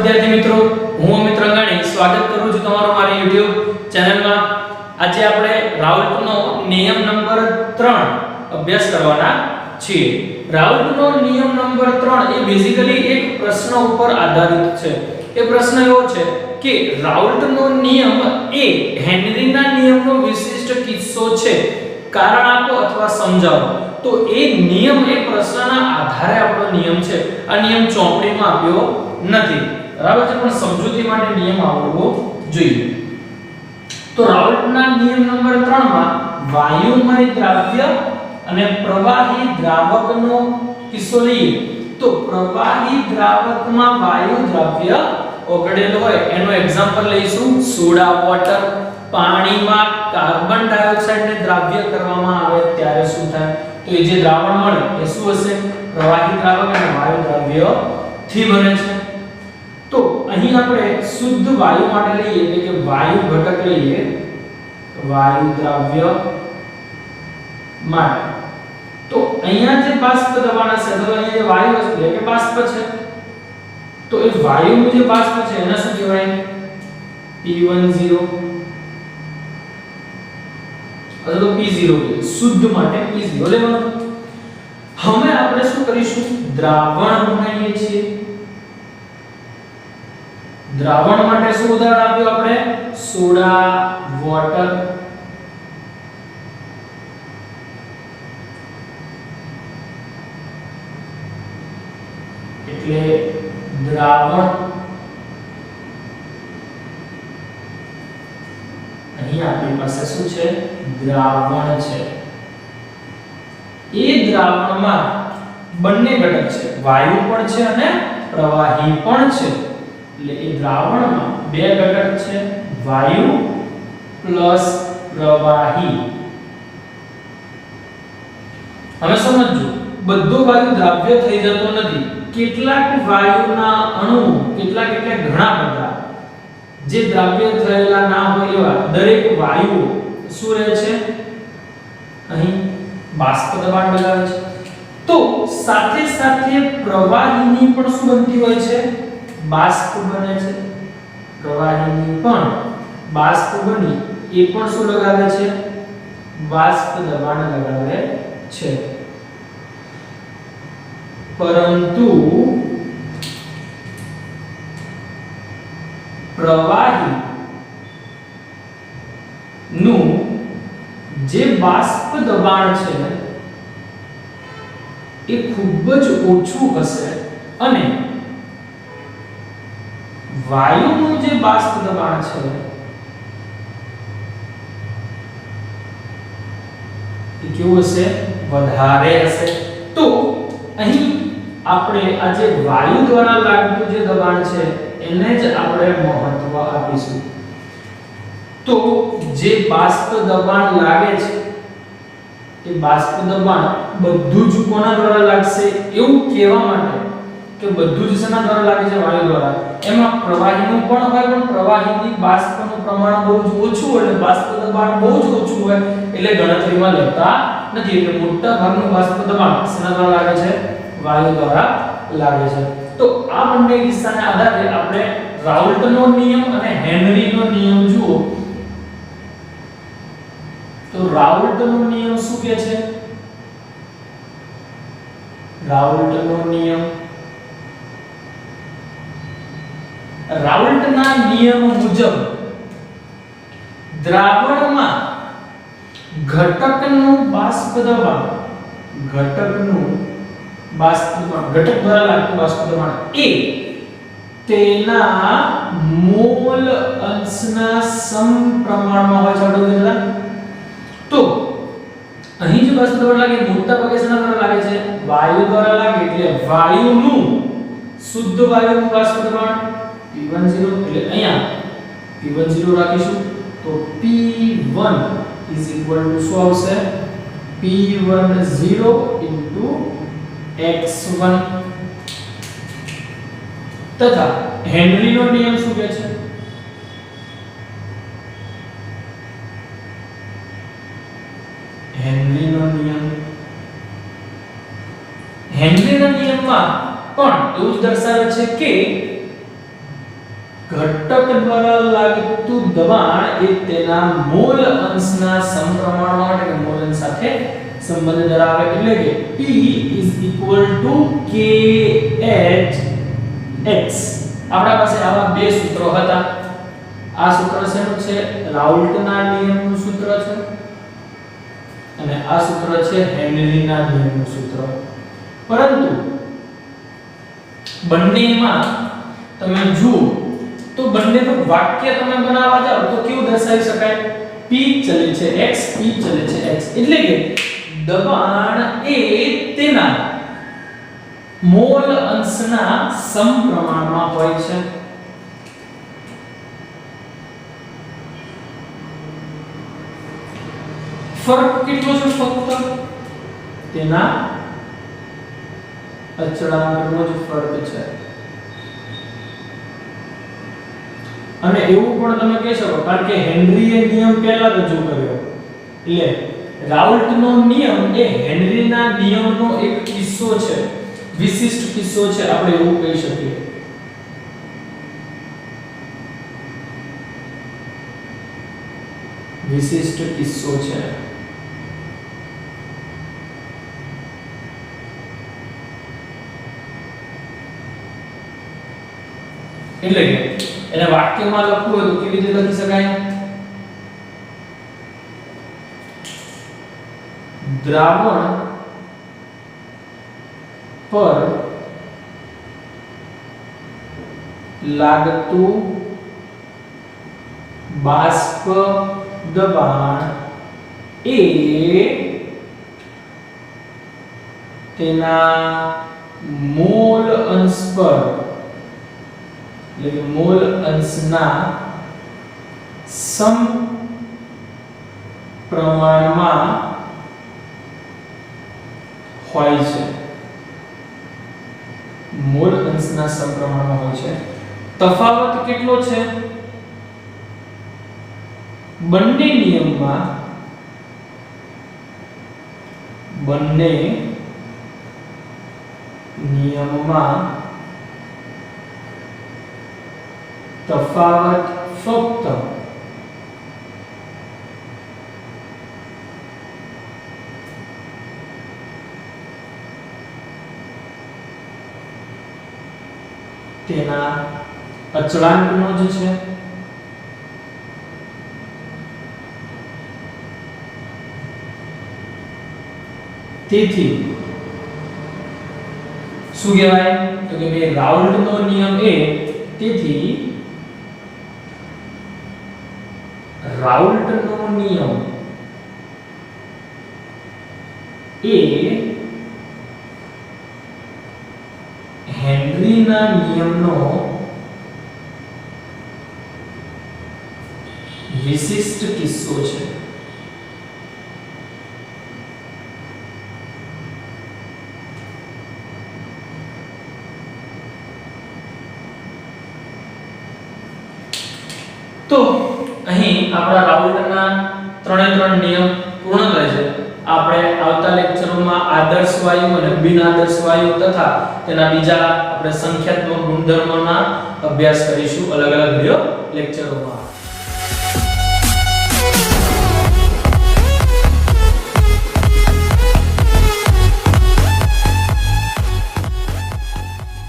વિદ્યાર્થી મિત્રો, હું અમિત રંગાણી સ્વાગત કરું છું તમારું મારી YouTube ચેનલમાં. આજે આપણે રાઉલ્ટનો નિયમ નંબર 3 અભ્યાસ કરવાના છીએ. રાઉલ્ટનો નિયમ નંબર 3 એ બેઝિકલી એક પ્રશ્ન ઉપર આધારિત છે. એ પ્રશ્ન એવો છે કે રાઉલ્ટનો નિયમ એ હેનરીના નિયમનો વિશિષ્ટ કિસ્સો છે. કારણ આપો અથવા સમજાવો. તો એ નિયમ એ પ્રશ્નના આધારે આપણો નિયમ છે. આ નિયમ ચોપડીમાં આપ્યો નથી, બરાબર છે, પણ સમજૂતી માટે નિયમ આવડવો જોઈએ. તો રાઉલ્ટના નિયમ નંબર 3 માં વાયુમય દ્રાવ્ય અને પ્રવાહી દ્રાવકનો કિસ્સો લઈએ. તો પ્રવાહી દ્રાવકમાં વાયુ દ્રાવ્ય ઓગળેલું હોય એનો એક્ઝામ્પલ લઈશું. Soda water. પાણીમાં કાર્બન ડાયોક્સાઇડ ને દ્રાવ્ય કરવામાં આવે ત્યારે શું થાય? તો એ જે દ્રાવણ મળે એ શું હશે? પ્રવાહી દ્રાવક અને વાયુ દ્રાવ્ય થી બને છે. તો અહીં આપણે શુદ્ધ વાયુ માટે લઈએ એટલે કે વાયુ ઘટક લઈએ. વાયુ દ્રાવ્ય માટે તો અહીંયા જે બાષ્પ દબાણ હશે તો અહીંયા જે વાયુ હશે એટલે કે બાષ્પ છે. તો એ વાયુનું જે બાષ્પ છે એને શું કહેવાય? P10 અથવા તો P0 શુદ્ધ માટે P0 લેવાનું. હવે આપણે શું કરીશું? દ્રાવણ બનાવીએ છીએ. દ્રાવણ માટે શું ઉદાહરણ આપ્યું આપણે? Soda water. એટલે દ્રાવણ અહીં આપણી પાસે શું છે? દ્રાવણ છે. એ દ્રાવણમાં બંને ઘટક છે, વાયુ પણ છે અને પ્રવાહી પણ છે. એટલે એ દ્રાવણમાં બે ઘટક છે, વાયુ પ્લસ પ્રવાહી. હવે સમજો, બધો વાયુ દ્રાવ્ય થઈ જતો નથી. કેટલાક વાયુના અણુ કેટલાક એટલે ઘણા બધા જે દ્રાવ્ય થયેલા ના હોય એવા દરેક વાયુ શું રહે છે? અહીં બાષ્પ દબાણ બનાવે છે. તો સાથે સાથે પ્રવાહીની પણ શું બનતી હોય છે? બાષ્પ બને છે. પ્રવાહીની પણ બાષ્પ બની એ પણ શું લગાવે છે? બાષ્પ દબાણ લગાવે છે. પરંતુ પ્રવાહી નું જે બાષ્પ દબાણ છે એ ખૂબ જ ઓછું હશે અને વાયુનું જે બાષ્પ દબાણ છે એ કેવું હશે? વધારે હશે. તો અહીં આપણે આ જે વાયુ દ્વારા લાગતું જે દબાણ છે એને જ આપણે મહત્વ આપીશું. તો જે બાષ્પ દબાણ લાગે છે એ બાષ્પ દબાણ બધું જ કોના દ્વારા લાગશે? એવું કહેવા માટે કે બધું જ શેના દ્વારા લાગે છે? વાયુ દ્વારા. એમાં પ્રવાહીનું પણ હોય, પણ પ્રવાહીની બાષ્પનું પ્રમાણ બહુ જ ઓછું હોય એટલે બાષ્પ દબાણ બહુ જ ઓછું હોય એટલે ગણતરીમાં લેતા નથી. એટલે મોટા ભાગનું બાષ્પ દબાણ શેના દ્વારા લાગે છે? વાયુ દ્વારા લાગે છે. તો આ બંને કિસ્સાના આધારે આપણે રાઉલ્ટનો નિયમ અને હેનરીનો નિયમ જુઓ. તો રાઉલ્ટનો નિયમ શું કહે છે? રાઉલ્ટનો નિયમ, રાઉલ્ટના નિયમ મુજબ દ્રાવણમાં ઘટકનું બાષ્પ દબાણ, ઘટકનું બાષ્પ દબાણ, ઘટક દ્વારા લાગતું બાષ્પ દબાણ એ તેના મોલ અંશના સમપ્રમાણમાં હોય છે. તો અહીં જે બાષ્પ દબાણ લાગે મોટા ભાગે શેના દ્વારા લાગે છે? વાયુ દ્વારા લાગે. એટલે વાયુનું શુદ્ધ વાયુનું બાષ્પ દબાણ P10 એટલે અહીંયા P10 રાખીશું. તો P1 શું આવશે? P10 x1 તથા હેનરીનો નિયમ શું કહે છે? હેનરીનો નિયમ, હેનરીના નિયમમાં પણ એવું જ દર્શાવે છે કે ઘટક દ્વારા લાગતું દબાણ એ તેના મોલ અંશના સમપ્રમાણમાં એટલે કે મોલ અંશ સાથે સંબંધ ધરાવે એટલે કે P KHx આપણા પાસે આવા બે સૂત્રો હતા આ સૂત્ર શેનું છે રાઉલ્ટના નિયમનું સૂત્ર છે અને આ સૂત્ર છે હેનરીના નિયમનું સૂત્ર પરંતુ બંનેમાં તમે જુઓ તો બંનેનું વાક્ય તમે બનાવવા જાવ તો કેવું દર્શાવી શકાય P ચલે છે x P ચલે છે x એટલે કે દબાણ એ તેના મોલ અંશના સમપ્રમાણમાં હોય છે ફરક કેટલો છે ફક્ત તેના અચળાંકનો જ ફરક છે અને એવું પણ તમે કહી શકો કારણ કે હેનરીએ નિયમ પહેલા રજૂ કર્યો એટલે રાઉલ્ટનો નિયમ એ હેનરીના નિયમનો એક કિસ્સો છે વિશિષ્ટ કિસ્સો છે આપણે એવું કહી શકીએ વિશિષ્ટ કિસ્સો છે એટલે કે એને વાક્યમાં લખવું હોય તો કેવી રીતે લખી શકાય દ્રાવણ પર લાગતું બાષ્પ દબાણ એ તેના મોલ અંશ પર એટલે કે મોલ અંશના સમ પ્રમાણમાં હોય છે મોલ અંશના સમપ્રમાણમાં હોય છે તફાવત કેટલો છે બંને નિયમમાં તફાવત ફક્ત તેના અચળાંકનો જ છે તેથી શું કહેવાય તો કે ભાઈ રાઉલ્ટનો નિયમ એ તેથી રાઉલ્ટનો નિયમ એ હેનરીના નિયમનો વિશિષ્ટ કિસ્સો છે તો અહીં આપણા રાઉલ્ટના ત્રણે નિયમ પૂર્ણ થાય છે આપણે આવતા લેક્ચરોમાં આદર્શ વાયુ અને બિન આદર્શ વાયુ તથા તેના બીજા આપણે સંખ્યાત્મક ગુણધર્મોના અભ્યાસ કરીશું અલગ અલગ વિડિયો લેક્ચરોમાં